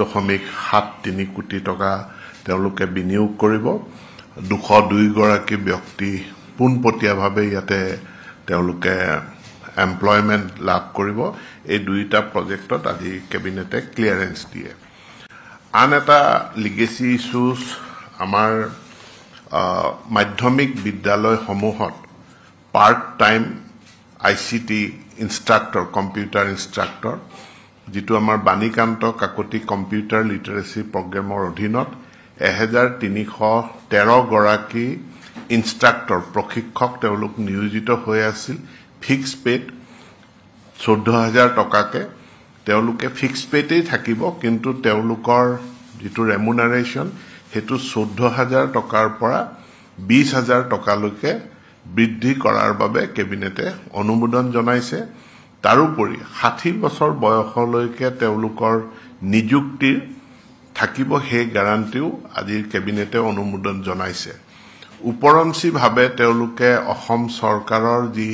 1.73 কোটি টকা তেওঁলোকে বিনিয়োগ কৰিব 202 গৰাকী ব্যক্তি পোনপটীয়াভাৱে ইয়াতে তেওঁলোকে এমপ্লয়মেন্ট লাভ কৰিব এই দুইটা প্ৰজেক্টত আজি কেবিনেটে ক্লিয়াৰেন্স দিয়ে আন এটা লিগেসি ইস্যুজ আমাৰ মাধ্যমিক বিদ্যালয়সমূহত part time ICT instructor computer instructor যেটো আমাৰ বাণীকান্ত কাকতি কম্পিউটাৰ লিটাৰেসি প্ৰগ্ৰামৰ অধীনত 1313 গৰাকী ইনষ্ট্ৰাক্টৰ প্ৰশিক্ষক তেওঁলোক নিয়োজিত হৈ আছিল ফিক্স পেড 14000 টকাকে তেওঁলোকে ফিক্স পেতেই থাকিব কিন্তু তেওঁলোকৰ যেটো ৰেমুনাৰেশন হেতু 14000 টকাৰ পৰা 20000 টকালৈকে বৃদ্ধি কৰাৰ বাবে কেবিনেটে অনুমোদন জনাইছে তাৰোপৰি 60 বছৰ বয়সলৈকে তেওঁলোকৰ নিযুক্তিৰ থাকিব হে গ্যাৰান্টিও আজিৰ কেবিনেটে অনুমোদন জনাইছে উপৰঞ্চি ভাবে তেওঁলোকে অসম চৰকাৰৰ যি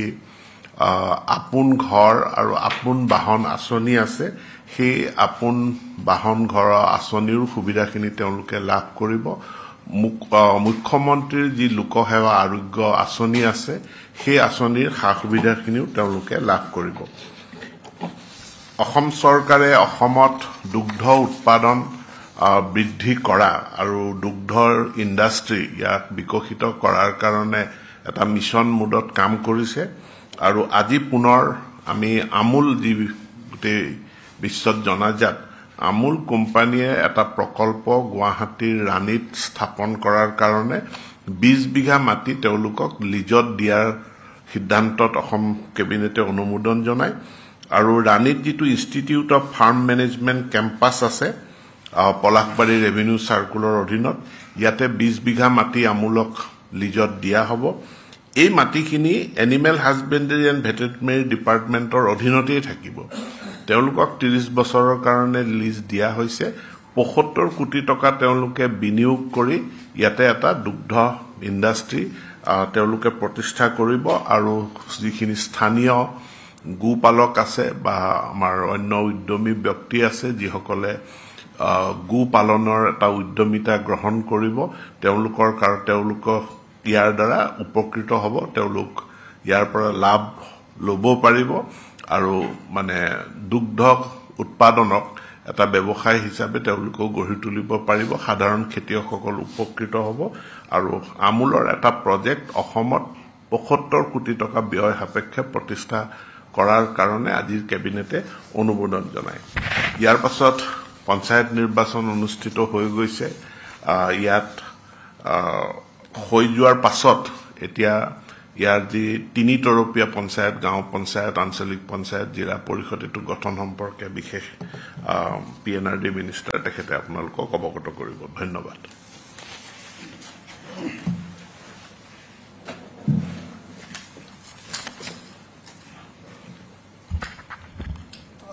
আপোন ঘৰ আৰু আপোন বাহন আঁচনি আছে সেই আপোন বাহন ঘৰ আঁচনিৰ সুবিধাখিনি তেওঁলোকে লাভ কৰিব মুখ্যমন্ত্ৰীৰ যি লোকসেৱা আৰোগ্য আঁচনি আছে সেই আঁচনিৰ সুবিধাখিনিও তেওঁলোকে লাভ কৰিব অসম চৰকাৰে অসমত দুগ্ধ উৎপাদন বৃদ্ধি কৰা আৰু দুগ্ধৰ ইণ্ডাষ্ট্ৰি ইয়াক বিকশিত কৰাৰ কাৰণে এটা মিছন মোডত কাম কৰিছে আৰু আজি পুনৰ আমি আমুল যি গোটেই বিশ্বত জনাজাত আমুল কোম্পানীয়ে এটা প্ৰকল্প গুৱাহাটীৰ ৰাণীত স্থাপন কৰাৰ কাৰণে 20 বিঘা মাটি তেওঁলোকক লিজত দিয়াৰ সিদ্ধান্তত অসম কেবিনেটে অনুমোদন জনায় আৰু ৰাণীত যেটো institute of farm management campus আছে পলাশবাৰী ৰেভিনিউ সাৰ্কুলৰ অধীনত ইয়াতে 20 বিঘা মাটি আমুলক লিজত দিয়া হ'ব এই মাটিখিনি এনিমেল হাজবেণ্ডাৰী এণ্ড ভেটেৰিনেৰী ডিপাৰ্টমেণ্টৰ অধীনতেই থাকিব তেওঁলোকক 30 বছৰৰ কাৰণে লিজ দিয়া হৈছে 75 কোটি টকা তেওঁলোকে বিনিয়োগ কৰি ইয়াতে এটা দুগ্ধ ইণ্ডাষ্ট্ৰি তেওঁলোকে প্ৰতিষ্ঠা কৰিব আৰু যিখিনি স্থানীয় গোপালক আছে বা আমাৰ অন্য উদ্যমী ব্যক্তি আছে যিসকলে গো পালনৰ এটা উদ্যমিতা গ্ৰহণ কৰিব তেওঁলোকৰ ইয়াৰ দ্বাৰা উপকৃত হ'ব তেওঁলোক ইয়াৰ পৰা লাভ লব পাৰিব আৰু মানে দুগ্ধ উৎপাদনক এটা ব্যৱসায় হিচাপে তেওঁলোকো গঢ়ি তুলিব পাৰিব সাধাৰণ খেতিয়কসকল উপকৃত হ'ব আৰু আমুলৰ এটা প্ৰজেক্ট অসমত 75 কোটি টকা ব্যয় সাপেক্ষে প্ৰতিষ্ঠা কৰাৰ কাৰণে আজিৰ কেবিনেটে অনুমোদন জনায় ইয়াৰ পাছত পঞ্চায়ত নিৰ্বাচন অনুষ্ঠিত হৈ গৈছে ইয়াত হৈ যোৱাৰ পাছত এতিয়া ইয়াৰ যি 3 তৰপীয়া পঞ্চায়ত গাঁও পঞ্চায়ত আঞ্চলিক পঞ্চায়ত জিলা পৰিষদ এটো গঠন সম্পৰ্কে বিশেষ পিএনআৰডি মিনিষ্টাৰ তেখেতে আপোনালোকক অৱগত কৰিব ধন্যবাদ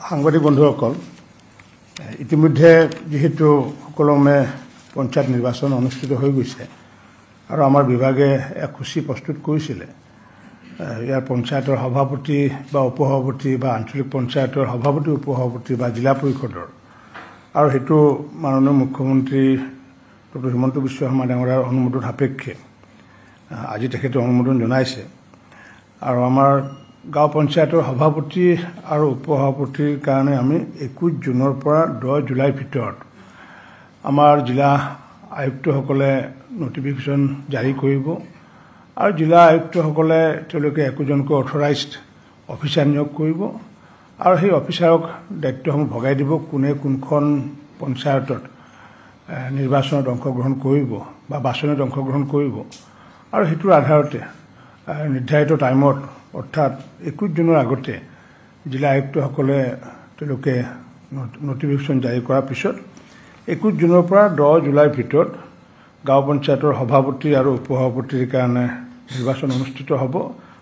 সাংবাদিক বন্ধুসকল ইতিমধ্যে যেহেতু সকলোমে পঞ্চায়ত নিৰ্বাচন অনুষ্ঠিত হৈ গৈছে আৰু আমাৰ বিভাগে এক সূচী প্ৰস্তুত কৰিছিলে ইয়াৰ পঞ্চায়তৰ সভাপতি বা উপসভাপতি বা আঞ্চলিক পঞ্চায়তৰ সভাপতি উপসভাপতি বা জিলা পৰিষদৰ আৰু হেতু মাননীয় মুখ্যমন্ত্ৰী ডক্টৰ হিমন্ত বিশ্ব শৰ্মা ডাঙৰীয়াৰ অনুমোদন সাপেক্ষে আজি তেখেতে অনুমোদন জনাইছে আৰু আমাৰ গাঁও পঞ্চায়তৰ সভাপতি আৰু উপসভাপতিৰ কাৰণে আমি 21 জুনৰ পৰা 10 জুলাইৰ ভিতৰত আমাৰ জিলা আয়ুক্তসকলে নটিফিকেশন জাৰি কৰিব আৰু জিলা আয়ুক্তসকলে তেওঁলোকে একোজনকৈ অথৰাইজড অফিচাৰ নিয়োগ কৰিব আৰু সেই অফিচাৰক দায়িত্বসমূহ ভগাই দিব কোনে কোনখন পঞ্চায়তত নিৰ্বাচনত অংশগ্ৰহণ কৰিব বা বাছনিত অংশগ্ৰহণ কৰিব আৰু হেতুৰ আধাৰতে নিৰ্ধাৰিত টাইমত অৰ্থাৎ 21 জুনৰ আগতে জিলা আয়ুক্তসকলে তেওঁলোকে নটিফিকেশন জাৰি কৰাৰ পিছত 21 জুনৰ পৰা 10 জুলাইৰ ভিতৰত গাঁও পঞ্চায়তৰ সভাপতি আৰু উপসভাপতিৰ কাৰণে নিৰ্বাচন অনুষ্ঠিত হ'ব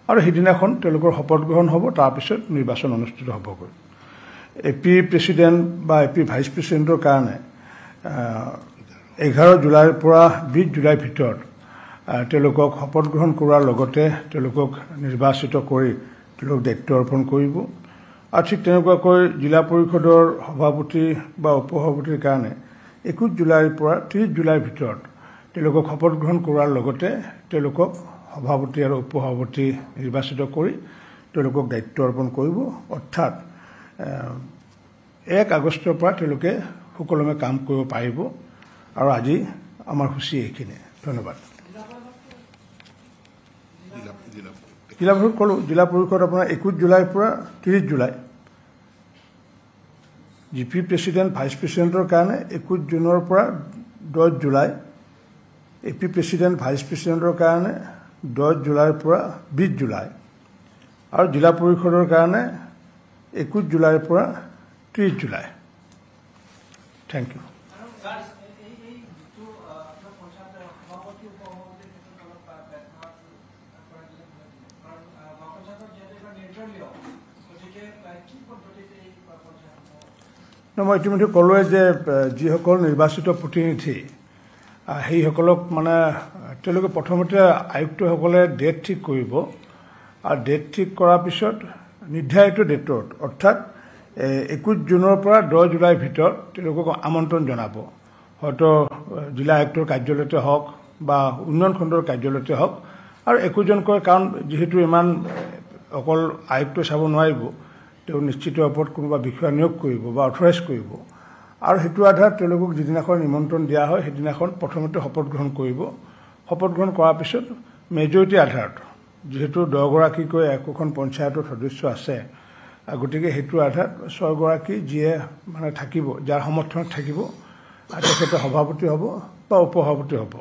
আৰু সেইদিনাখন তেওঁলোকৰ শপত গ্ৰহণ হ'ব তাৰ পিছত নিৰ্বাচন অনুষ্ঠিত হ'বগৈ এপি প্ৰেসিডেন্ট বা এপি ভাইস প্ৰেসিডেন্টৰ কাৰণে 11 জুলাইৰ পৰা 20 জুলাইৰ ভিতৰত তেওঁলোকক শপত গ্ৰহণ কৰাৰ লগতে তেওঁলোকক নিৰ্বাচিত কৰি তেওঁলোক দায়িত্ব অৰ্পণ কৰিব আৰু ঠিক তেনেকুৱাকৈ জিলা পৰিষদৰ সভাপতি বা উপসভাপতিৰ কাৰণে 21 জুলাইৰ পৰা 30 জুলাইৰ ভিতৰত তেওঁলোকক শপত গ্ৰহণ কৰাৰ লগতে তেওঁলোকক সভাপতি আৰু উপসভাপতি নিৰ্বাচিত কৰি তেওঁলোকক দায়িত্ব অৰ্পণ কৰিব। অৰ্থাৎ 1 আগষ্টৰ পৰা তেওঁলোকে সুকলমে কাম কৰিব পাৰিব। আৰু আজি আমাৰ সূচী এইখিনি। ধন্যবাদ। জিলা পৰিষদ ক'লোঁ, জিলা পৰিষদ আপোনাৰ 21 জুলাইৰ পৰা 30 জুলাই, জিপি প্ৰেচিডেণ্ট ভাইচ প্ৰেচিডেণ্টৰ কাৰণে 21 জুনৰ পৰা 10 জুলাই, এপি প্ৰেচিডেণ্ট ভাইচ প্ৰেচিডেণ্টৰ কাৰণে 10 জুলাইৰ পৰা 20 জুলাই, আৰু জিলা পৰিষদৰ কাৰণে 21 জুলাইৰ পৰা 30 জুলাই। Thank U. মই ইতিমধ্যে ক'লোৱে যে যিসকল নিৰ্বাচিত প্ৰতিনিধি সেইসকলক মানে তেওঁলোকে প্ৰথমতে আয়ুক্তসকলে ডেট ঠিক কৰিব, আৰু ডেট ঠিক কৰাৰ পিছত নিৰ্ধাৰিত ডেটত অৰ্থাৎ 21 জুনৰ পৰা 10 জুলাইৰ ভিতৰত তেওঁলোকক আমন্ত্ৰণ জনাব। হয়তো জিলা আয়ুক্তৰ কাৰ্যালয়তে হওক বা উন্নয়ন খণ্ডৰ কাৰ্যালয়তে হওক, আৰু একোজনকৈ, কাৰণ যিহেতু ইমান অকল আয়ুক্ত চাব নোৱাৰিব, তেওঁ নিশ্চিত ওপৰত কোনোবা বিষয়া নিয়োগ কৰিব বা অথৰাইজ কৰিব, আৰু সেইটো আধাৰত তেওঁলোকক যিদিনাখন নিমন্ত্ৰণ দিয়া হয় সেইদিনাখন প্ৰথমতে শপত গ্ৰহণ কৰিব। শপত গ্ৰহণ কৰাৰ পিছত মেজৰিটি আধাৰত, যিহেতু 10 গৰাকীকৈ একোখন পঞ্চায়তৰ সদস্য আছে, গতিকে সেইটো আধাৰত 6 গৰাকী যিয়ে মানে থাকিব, যাৰ সমৰ্থনত থাকিব, তেখেতে সভাপতি হ'ব বা উপসভাপতি হ'ব।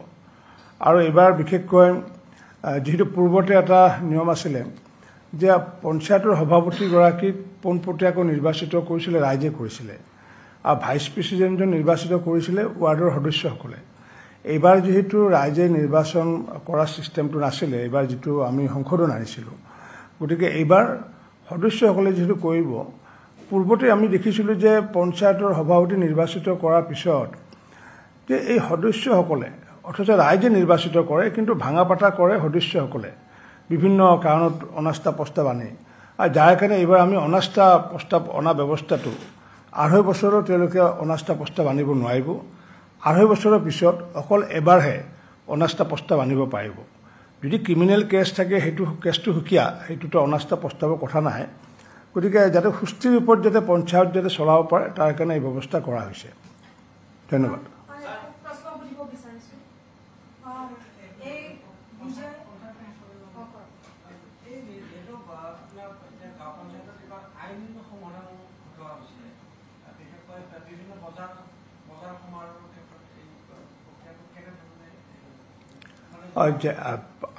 আৰু এইবাৰ বিশেষকৈ যিহেতু পূৰ্বতে এটা নিয়ম আছিলে যে পঞ্চায়তৰ সভাপতিগৰাকীক পোনপটীয়াকৈ নিৰ্বাচিত কৰিছিলে, ৰাইজে কৰিছিলে, আৰু ভাইচ প্ৰেচিডেণ্টজন নিৰ্বাচিত কৰিছিলে ৱাৰ্ডৰ সদস্যসকলে। এইবাৰ যিহেতু ৰাইজে নিৰ্বাচন কৰা ছিষ্টেমটো নাছিলে, এইবাৰ যিটো আমি সংশোধন আনিছিলোঁ, গতিকে এইবাৰ সদস্যসকলে যিহেতু কৰিব, পূৰ্বতে আমি দেখিছিলোঁ যে পঞ্চায়তৰ সভাপতি নিৰ্বাচিত কৰাৰ পিছত যে এই সদস্যসকলে, অথচ ৰাইজে নিৰ্বাচিত কৰে কিন্তু ভাঙা পাতা কৰে সদস্যসকলে বিভিন্ন কাৰণত অনাস্থা প্ৰস্তাৱ আনে, আৰু যাৰ কাৰণে এইবাৰ আমি অনাস্থা প্ৰস্তাৱ অনা ব্যৱস্থাটো 2.5 বছৰত তেওঁলোকে অনাস্থা প্ৰস্তাৱ আনিব নোৱাৰিব। 2.5 বছৰৰ পিছত অকল এবাৰহে অনাস্থা প্ৰস্তাৱ আনিব পাৰিব। যদি ক্ৰিমিনেল কেছ থাকে সেইটো কেছটো সুকীয়া, সেইটোতো অনাস্থা প্ৰস্তাৱৰ কথা নাই। গতিকে যাতে সুস্থিৰ ৰূপত যাতে পঞ্চায়ত যাতে চলাব পাৰে তাৰ কাৰণে এই ব্যৱস্থা কৰা হৈছে। ধন্যবাদ।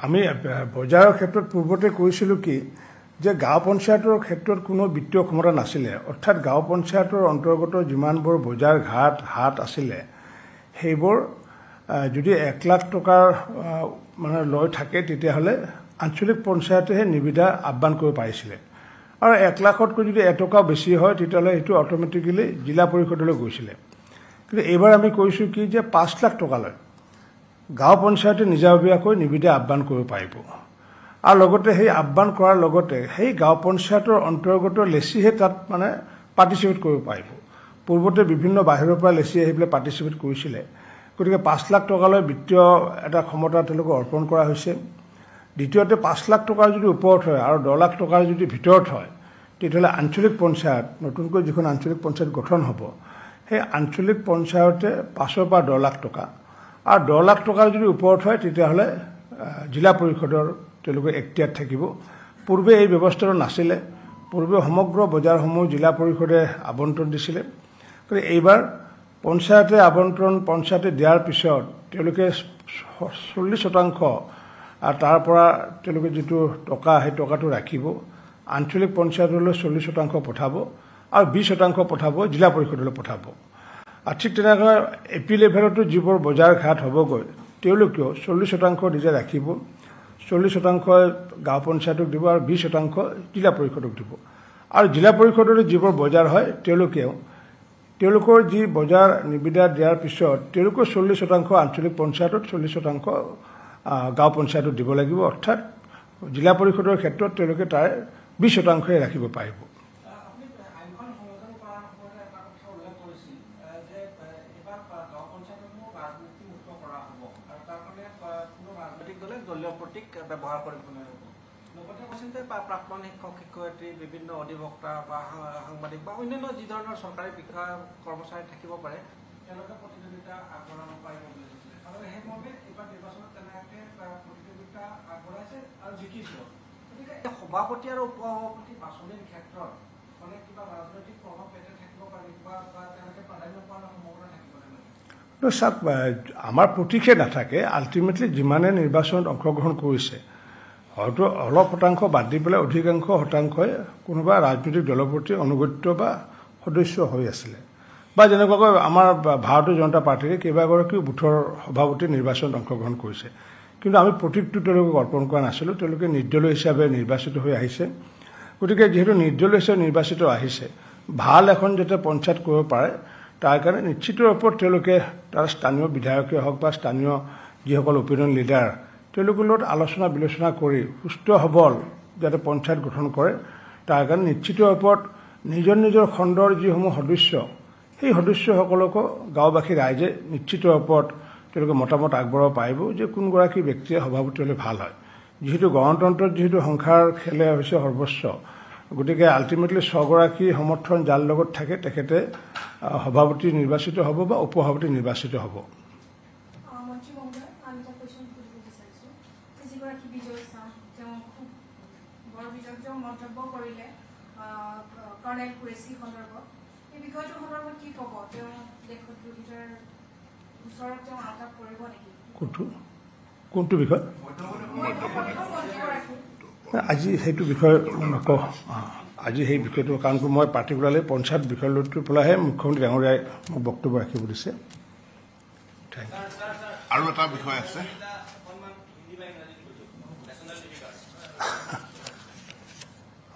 আমি বজাৰৰ ক্ষেত্ৰত পূৰ্বতে কৈছিলোঁ কি যে গাঁও পঞ্চায়তৰ ক্ষেত্ৰত কোনো বিত্তীয় ক্ষমতা নাছিলে, অৰ্থাৎ গাঁও পঞ্চায়তৰ অন্তৰ্গত যিমানবোৰ বজাৰ ঘাট হাট আছিলে সেইবোৰ যদি 1 লাখ টকাৰ মানে লৈ থাকে তেতিয়াহ'লে আঞ্চলিক পঞ্চায়তেহে নিবিদা আহ্বান কৰিব পাৰিছিলে, আৰু 1 লাখতকৈ যদি 1 টকা বেছি হয় তেতিয়াহ'লে সেইটো অট'মেটিকেলি জিলা পৰিষদলৈ গৈছিলে। কিন্তু এইবাৰ আমি কৈছোঁ কি যে 5 লাখ টকালৈ গাঁও পঞ্চায়তে নিজাববীয়াকৈ নিবিদা আহ্বান কৰিব পাৰিব, আৰু লগতে সেই আহ্বান কৰাৰ লগতে সেই গাঁও পঞ্চায়তৰ অন্তৰ্গত লেচিহে তাত মানে পাৰ্টিচিপেট কৰিব পাৰিব। পূৰ্বতে বিভিন্ন বাহিৰৰ পৰা লেচি আহি পেলাই পাৰ্টিচিপেট কৰিছিলে, গতিকে 5 লাখ টকালৈ বিত্তীয় এটা ক্ষমতা তেওঁলোকক অৰ্পণ কৰা হৈছে। দ্বিতীয়তে 5 লাখ টকাৰ যদি ওপৰত হয় আৰু 10 লাখ টকাৰ যদি ভিতৰত হয় তেতিয়াহ'লে আঞ্চলিক পঞ্চায়ত, নতুনকৈ যিখন আঞ্চলিক পঞ্চায়ত গঠন হ'ব, সেই আঞ্চলিক পঞ্চায়তে 5 পৰা 10 লাখ টকা, আৰু 10 লাখ টকাৰ যদি ওপৰত হয় তেতিয়াহ'লে জিলা পৰিষদৰ তেওঁলোকে এখতিয়াৰ থাকিব। পূৰ্বে এই ব্যৱস্থাটো নাছিলে, পূৰ্বে সমগ্ৰ বজাৰসমূহ জিলা পৰিষদে আবণ্টন দিছিলে। গতিকে এইবাৰ পঞ্চায়তে আবণ্টন পঞ্চায়তে দিয়াৰ পিছত তেওঁলোকে 40% আৰু তাৰ পৰা তেওঁলোকে যিটো টকা সেই টকাটো ৰাখিব, আঞ্চলিক পঞ্চায়তলৈ 40% পঠাব, আৰু 20% পঠাব জিলা পৰিষদলৈ পঠাব। আৰু ঠিক তেনেকৈ এপি লেভেলতো যিবোৰ বজাৰ ঘাট হ'বগৈ তেওঁলোকেও 40% নিজে ৰাখিব, 40% গাঁও পঞ্চায়তক দিব, আৰু 20% জিলা পৰিষদক দিব। আৰু জিলা পৰিষদলৈ যিবোৰ বজাৰ হয় তেওঁলোকৰ যি বজাৰ নিবিদা দিয়াৰ পিছত তেওঁলোকৰ 40% আঞ্চলিক পঞ্চায়তত, 40% গাঁও পঞ্চায়তত দিব লাগিব, অৰ্থাৎ জিলা পৰিষদৰ ক্ষেত্ৰত তেওঁলোকে তাৰ 20%হে ৰাখিব পাৰিব। ৰাজনৈতিক ব্যৱহাৰ কৰিবলৈ হ'ব লগতে কৈছিল যে প্ৰাক্তন শিক্ষক শিক্ষয়িত্ৰী বিভিন্ন অধিবক্তা বা সাংবাদিক বা অন্যান্য যি ধৰণৰ চৰকাৰী বিষয়া কৰ্মচাৰী থাকিব পাৰে তেওঁলোকে প্ৰতিযোগিতা আগবঢ়াব পাৰিব বুলি কৈছিলে আৰু সেইমৰ্মে এইবাৰ নিৰ্বাচনত তেনেকৈ প্ৰতিযোগিতা আগবঢ়াইছে আৰু জিকিছে গতিকে সভাপতি আৰু উপ সভাপতি বাছনিৰ ক্ষেত্ৰত মানে কিবা ৰাজনৈতিক প্ৰভাৱ পেলাই থাকিব পাৰে বা তেওঁলোকে প্ৰাধান্য পোৱাৰ সম্ভাৱনা থাকিব নালাগে চাওক আমাৰ প্ৰতীক্ষে নাথাকে আল্টিমেটলি যিমানে নিৰ্বাচনত অংশগ্ৰহণ কৰিছে হয়তো অলপ শতাংশ বাদ দি পেলাই অধিকাংশ শতাংশই কোনোবা ৰাজনৈতিক দলৰ প্ৰতি অনুগত্য বা সদস্য হৈ আছিলে বা যেনেকুৱাকৈ আমাৰ ভাৰতীয় জনতা পাৰ্টীয়ে কেইবাগৰাকীও বুথৰ সভাপতি নিৰ্বাচনত অংশগ্ৰহণ কৰিছে কিন্তু আমি প্ৰতীকটো তেওঁলোকক অৰ্পণ কৰা নাছিলোঁ তেওঁলোকে নিৰ্দলীয় হিচাপে নিৰ্বাচিত হৈ আহিছে গতিকে যিহেতু নিৰ্দলীয় হিচাপে নিৰ্বাচিত আহিছে ভাল এখন যাতে পঞ্চায়ত কৰিব পাৰে তাৰ কাৰণে নিশ্চিত ৰূপত তেওঁলোকে তাৰ স্থানীয় বিধায়কে হওক বা স্থানীয় যিসকল অপিনিয়ন লিডাৰ তেওঁলোকৰ লগত আলোচনা বিলোচনা কৰি সুস্থ সবল যাতে পঞ্চায়ত গঠন কৰে তাৰ কাৰণে নিশ্চিত ৰূপত নিজৰ নিজৰ খণ্ডৰ যিসমূহ সদস্য সেই সদস্যসকলকো গাঁওবাসী ৰাইজে নিশ্চিত ৰূপত তেওঁলোকে মতামত আগবঢ়াব পাৰিব যে কোনগৰাকী ব্যক্তিয়ে সভাপতি হ'লে ভাল হয় যিহেতু গণতন্ত্ৰত যিহেতু সংখ্যাৰ খেলে হৈছে সৰ্বস্ব গতিকে আল্টিমেটলি 6 গৰাকী সমৰ্থন যাৰ লগত থাকে তেখেতে সভাপতি নিৰ্বাচিত হ'ব বা উপসভাপতি নিৰ্বাচিত হ'ব মন্ত্ৰী মহোদয় আমি এটা কোৱেশ্যন সুধিব বিচাৰিছোঁ যিগৰাকী বিজয় চাহ তেওঁ খুব বৰ বিজয় মন্তব্য কৰিলে কৰ্ণেল কুৰেশ্বি সন্দৰ্ভত এই বিষয়টোৰ সন্দৰ্ভত কি ক'ব তেওঁ দেশত দুৰ্নীতিৰ ওচৰত তেওঁ আঘাত কৰিব নেকি কোনটো বিষয় আজি সেইটো বিষয় নকওঁ আজি সেই বিষয়টো কাৰণ মই পাৰ্টিকুলাৰলি পঞ্চায়ত বিষয়টো পেলাইহে মুখ্যমন্ত্ৰী ডাঙৰীয়াই মোক বক্তব্য ৰাখিব দিছে আৰু এটা বিষয় আছে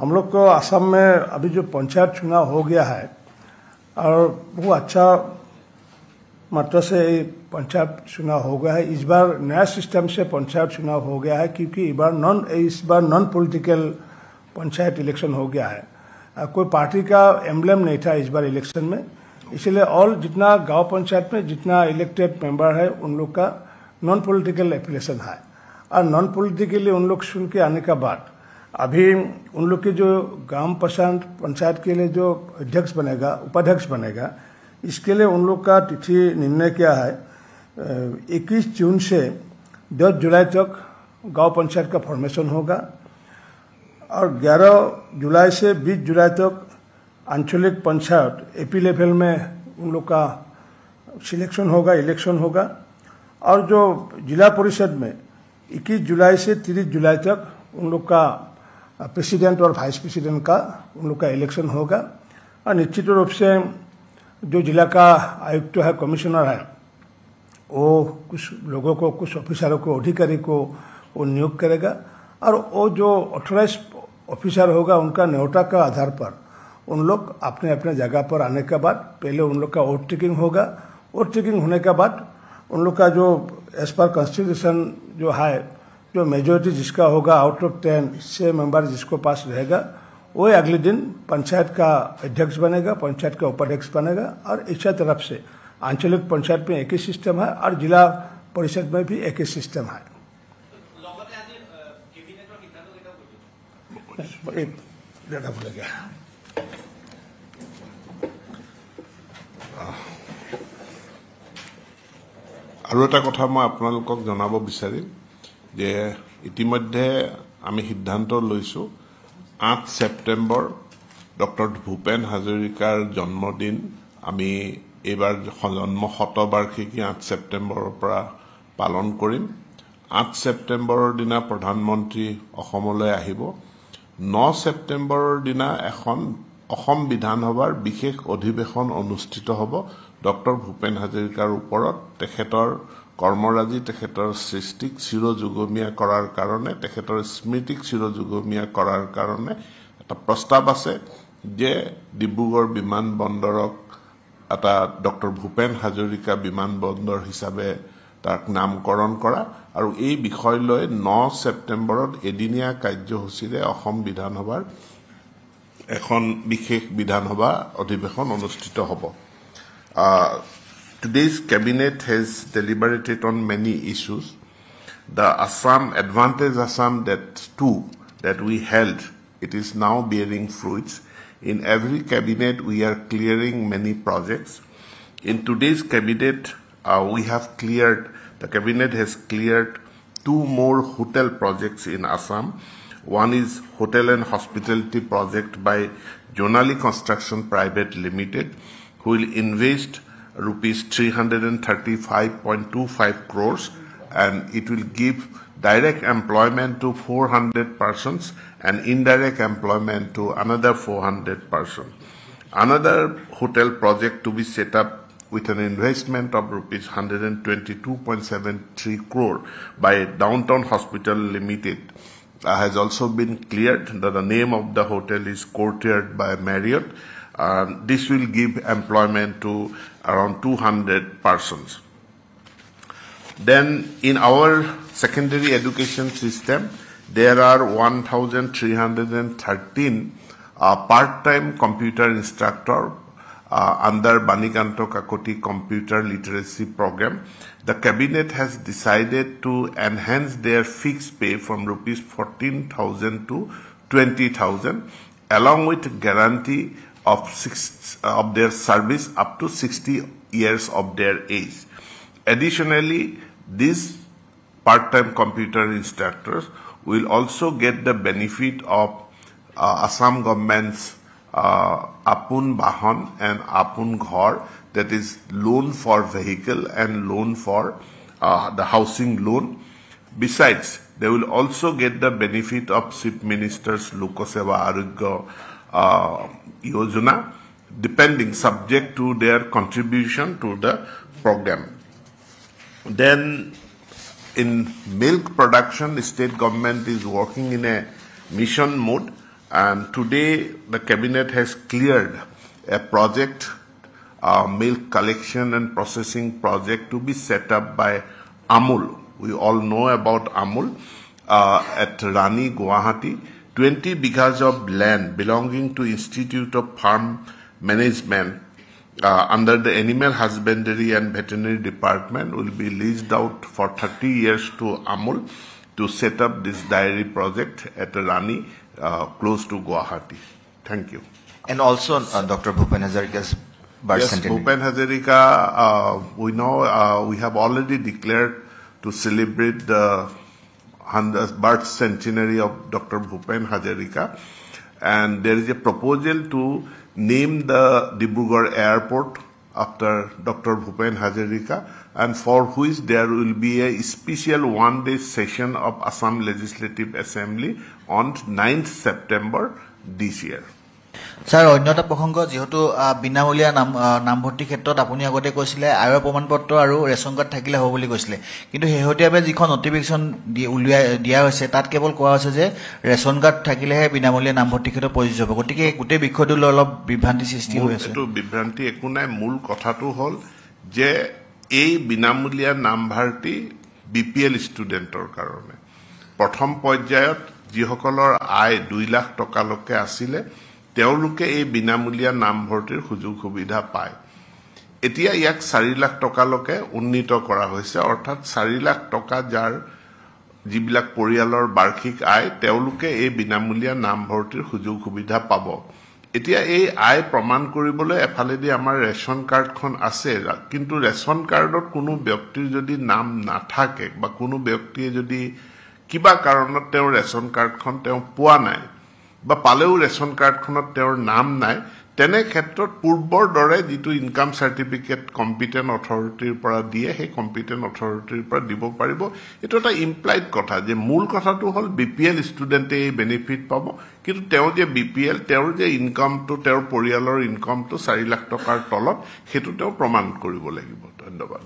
हम लोग को असम में अभी जो पंचायत चुनाव हो गया है और वो अच्छा मात्रा से पंचायत चुनाव हो गया है इस बार नया सिस्टम से पंचायत चुनाव हो गया है क्योंकि इस बार नॉन पॉलिटिकल पंचायत इलेक्शन हो गया है कोई पार्टी का एम्बलम नहीं था इस बार इलेक्शन में इसलिए ऑल जितना गांव पंचायत में जितना इलेक्टेड मेंबर है उन लोग का नॉन पॉलिटिकल एफिलिएशन है और नॉन पॉलिटिकली उन लोग चुन के आने का बाद अभी उन लोग के जो ग्राम पंचायत के लिए जो अध्यक्ष बनेगा उपाध्यक्ष बनेगा इसके लिए उन लोग का तिथि निर्णय किया है 21 जून से 10 जुलाई तक गांव पंचायत का फॉर्मेशन होगा और 11 जुलाई से 20 जुलाई तक आंचलिक पंचायत एपी लेवल में उन लोग का सिलेक्शन होगा इलेक्शन होगा और जो जिला परिषद में 21 जुलाई से 30 जुलाई तक उन लोग का प्रेसिडेंट और वाइस प्रेसिडेंट का उन लोग का इलेक्शन होगा और निश्चित रूप से जो जिला का आयुक्त है कमिश्नर है वो कुछ लोगों को कुछ ऑफिसरों को अधिकारी को वो नियुक्त करेगा और वो जो ऑथराइज ऑफिसर होगा उनका न्योता का आधार पर उन लोग अपने अपने जगह पर आने के बाद पहले उन लोग का वोट टेकिंग होगा वोट टेकिंग होने के बाद उन लोग का जो एज पर कॉन्स्टिट्यूशन जो है जो मेजोरिटी जिसका होगा आउट ऑफ 10 6 मेंबर जिसको पास रहेगा वो अगले दिन पंचायत का अध्यक्ष बनेगा पंचायत का उपाध्यक्ष बनेगा और इच्छा तरफ से आंचलिक पंचायत में एक ही सिस्टम है और जिला परिषद में भी एक ही सिस्टम है भूल गया আৰু এটা কথা মই আপোনালোকক জনাব বিচাৰিম যে ইতিমধ্যে আমি সিদ্ধান্ত লৈছো 8 সেপ্টেম্বৰ ডক্টৰ ভূপেন হাজৰিকাৰ জন্মদিন আমি এবাৰ জন্ম শতবাৰ্ষিকী 8 সেপ্টেম্বৰৰ পৰা পালন কৰিম 8 সেপ্টেম্বৰৰ দিনা প্ৰধানমন্ত্ৰী অসমলৈ আহিব 9 সেপ্টেম্বৰৰ দিনা এখন অসম বিধানসভাৰ বিশেষ অধিৱেশন অনুষ্ঠিত হ'ব ডক্টৰ ভূপেন হাজৰিকাৰ ওপৰত তেখেতৰ কৰ্মৰাজি তেখেতৰ সৃষ্টিক চিৰযুগমীয়া কৰাৰ কাৰণে তেখেতৰ স্মৃতিক চিৰযুগমীয়া কৰাৰ কাৰণে এটা প্ৰস্তাৱ আছে যে ডিব্ৰুগড় বিমানবন্দৰক এটা ডক্টৰ ভূপেন হাজৰিকা বিমানবন্দৰ হিচাপে তাক নামকৰণ কৰা আৰু এই বিষয় লৈ 9 সেপ্টেম্বৰত এদিনীয়া কাৰ্যসূচীৰে অসম বিধানসভাৰ এখন বিশেষ বিধানসভা অধিৱেশন অনুষ্ঠিত হ'ব Today's cabinet has deliberated on many issues. the Assam Advantage Assam that we held, it is now bearing fruits. In every cabinet, we are clearing many projects. In today's cabinet, the cabinet has cleared 2 more hotel projects in Assam. One is Hotel and Hospitality project by Jonali Construction Private Limited, who will invest rupees 335.25 crores, and it will give direct employment to 400 persons and indirect employment to another 400 persons. Another hotel project to be set up with an investment of rupees 122.73 crore by Downtown Hospital Limited has also been cleared. The name of the hotel is courtyard by Marriott. This will give employment to around 200 persons. Then in our secondary education system, there are 1,313 part-time computer instructor under Banikanto Kakoti Computer Literacy Program. The cabinet has decided to enhance their fixed pay from rupees 14,000 to 20,000, along with guarantee of their service up to 60 years of their age. Additionally, these part-time computer instructors will also get the benefit of Assam government's Apun Bahan and Apun Ghar, that is loan for vehicle and loan for the housing loan. Besides, they will also get the benefit of Chief Minister's Lokaseva Arogya Yojana, subject to their contribution to the program. Then in milk production, the state government is working in a mission mode, and today the cabinet has cleared a project, milk collection and processing project to be set up by Amul. We all know about Amul at Rani, Guwahati. 20 bighas of land belonging to Institute of Farm Management under the Animal Husbandry and Veterinary Department will be leased out for 30 years to Amul to set up this dairy project at Rani, close to Guwahati. Thank you. And also Dr. Bhupen Hazarika's birth centenary. Bhupen Hazarika, we know we have already declared to celebrate the birth centenary of Dr. Bhupen Hazarika, and there is a proposal to name the Dibrugarh airport after Dr. Bhupen Hazarika, and for which there will be a special one-day session of Assam Legislative Assembly on 9th September this year. Sir, অন্যটা প্ৰসংগ যেহেতু বিনামূলীয়া নামভৰ্তি ক্ষেত্ৰত আপুনি আগতে কৈছিলে আয়ৰ প্ৰমাণপত্ৰ আৰু ৰেচন কাৰ্ড থাকিলে হ'ব বুলি কৈছিলে, কিন্তু শেহতীয়াভাৱে যিখন নটিফিকেশ্যন দিয়া হৈছে তাত কেৱল কোৱা হৈছে যে ৰেচন কাৰ্ড থাকিলেহে বিনামূলীয়া নামভৰ্তি ক্ষেত্ৰত প্ৰযোজ্য হ'ব। গতিকে গোটেই বিষয়টো অলপ বিভ্ৰান্তি সৃষ্টি হৈ আছে। এইটো বিভ্ৰান্তি একো নাই, মূল কথাটো হ'ল যে এই বিনামূলীয়া নামভৰ্তি বিপিএল ষ্টুডেণ্টৰ কাৰণে প্ৰথম পৰ্যায়ত যিসকলৰ আয় 2 লাখ টকালৈকে আছিলে তেওঁলোকে এই বিনামূলীয়া নামভৰ্তিৰ সুযোগ সুবিধা পায়। এতিয়া ইয়াক 4 লাখ টকালৈকে উন্নীত কৰা হৈছে, অৰ্থাৎ 4 লাখ টকা যাৰ যিবিলাক পৰিয়ালৰ বাৰ্ষিক আয় তেওঁলোকে এই বিনামূলীয়া নামভৰ্তিৰ সুযোগ সুবিধা পাব। এতিয়া এই আয় প্ৰমাণ কৰিবলৈ এফালেদি আমাৰ ৰেচন কাৰ্ডখন আছে, কিন্তু ৰেচন কাৰ্ডত কোনো ব্যক্তিৰ যদি নাম নাথাকে বা কোনো ব্যক্তিয়ে যদি কিবা কাৰণত তেওঁৰ ৰেচন কাৰ্ডখন তেওঁ পোৱা নাই বা পালেও ৰেচন কাৰ্ডখনত তেওঁৰ নাম নাই, তেনে ক্ষেত্ৰত পূৰ্বৰ দৰে যিটো ইনকাম চাৰ্টিফিকেট কম্পিটেণ্ট অথৰিটিৰ পৰা দিয়ে সেই কম্পিটেণ্ট অথৰিটিৰ পৰা দিব পাৰিব। এইটো এটা ইমপ্লাইড কথা যে মূল কথাটো হ'ল বিপিএল ষ্টুডেণ্টে এই বেনিফিট পাব, কিন্তু তেওঁ যে বিপিএল তেওঁৰ যে ইনকামটো তেওঁৰ পৰিয়ালৰ ইনকামটো 4 লাখ টকাৰ তলত সেইটো তেওঁ প্ৰমাণ কৰিব লাগিব। ধন্যবাদ।